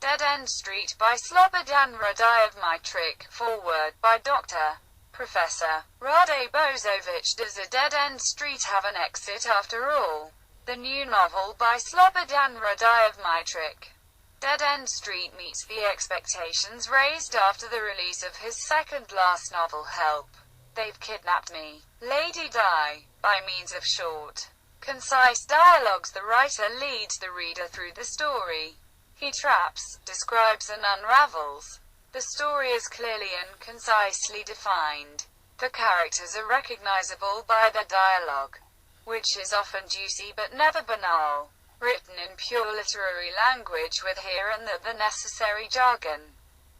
Dead End Street by Slobodan Radojev Mitric. Foreword by Dr. Professor Rade Božović. Does a dead-end street have an exit after all? The new novel by Slobodan Radojev Mitric. Dead End Street meets the expectations raised after the release of his second-last novel, Help! They've Kidnapped Me, Lady Di. By means of short, concise dialogues, the writer leads the reader through the story. He traps, describes and unravels. The story is clearly and concisely defined. The characters are recognizable by their dialogue, which is often juicy but never banal, written in pure literary language with here and there the necessary jargon.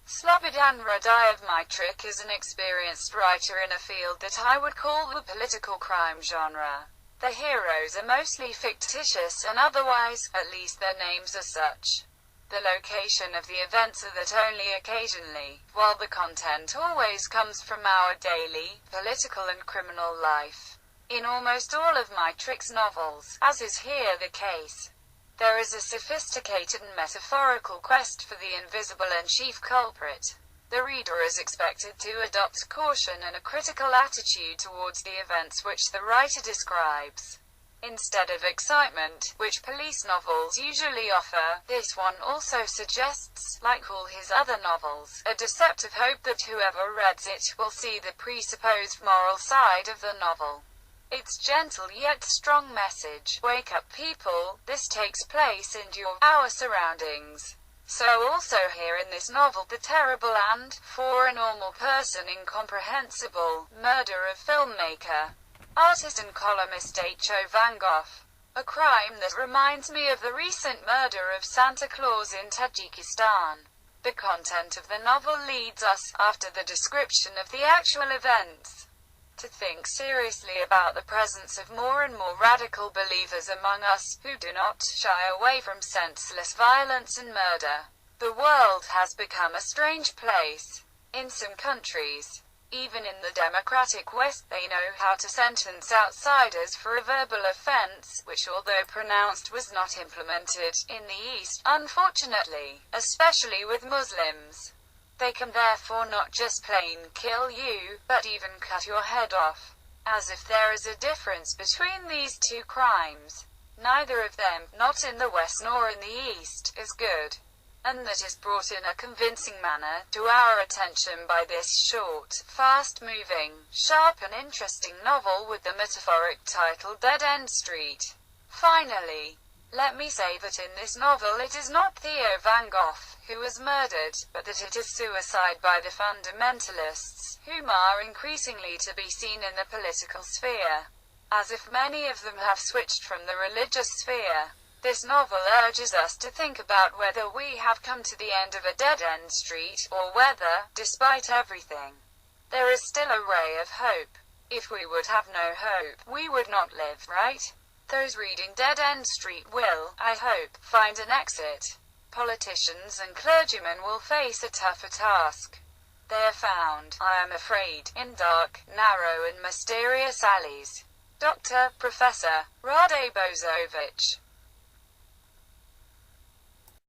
Slobodan Radojev Mitric is an experienced writer in a field that I would call the political crime genre. The heroes are mostly fictitious and otherwise, at least their names are such. The location of the events are that only occasionally, while the content always comes from our daily, political and criminal life. In almost all of Mitric's novels, as is here the case, there is a sophisticated and metaphorical quest for the invisible and chief culprit. The reader is expected to adopt caution and a critical attitude towards the events which the writer describes. Instead of excitement, which police novels usually offer, this one also suggests, like all his other novels, a deceptive hope that whoever reads it will see the presupposed moral side of the novel. Its gentle yet strong message, "Wake up people, this takes place in our surroundings." So also here in this novel the terrible and, for a normal person, incomprehensible murder of filmmaker, artist and columnist Theo van Gogh. A crime that reminds me of the recent murder of Santa Claus in Tajikistan. The content of the novel leads us, after the description of the actual events, to think seriously about the presence of more and more radical believers among us, who do not shy away from senseless violence and murder. The world has become a strange place. In some countries, even in the democratic West, they know how to sentence outsiders for a verbal offense, which although pronounced was not implemented in the East, unfortunately, especially with Muslims. They can therefore not just plain kill you, but even cut your head off. As if there is a difference between these two crimes. Neither of them, not in the West nor in the East, is good. And that is brought in a convincing manner to our attention by this short, fast-moving, sharp and interesting novel with the metaphoric title Dead End Street. Finally, let me say that in this novel it is not Theo van Gogh who was murdered, but that it is suicide by the fundamentalists, whom are increasingly to be seen in the political sphere. As if many of them have switched from the religious sphere. This novel urges us to think about whether we have come to the end of a dead-end street, or whether, despite everything, there is still a ray of hope. If we would have no hope, we would not live, right? Those reading Dead End Street will, I hope, find an exit. Politicians and clergymen will face a tougher task. They are found, I am afraid, in dark, narrow and mysterious alleys. Dr. Professor Rade Božović.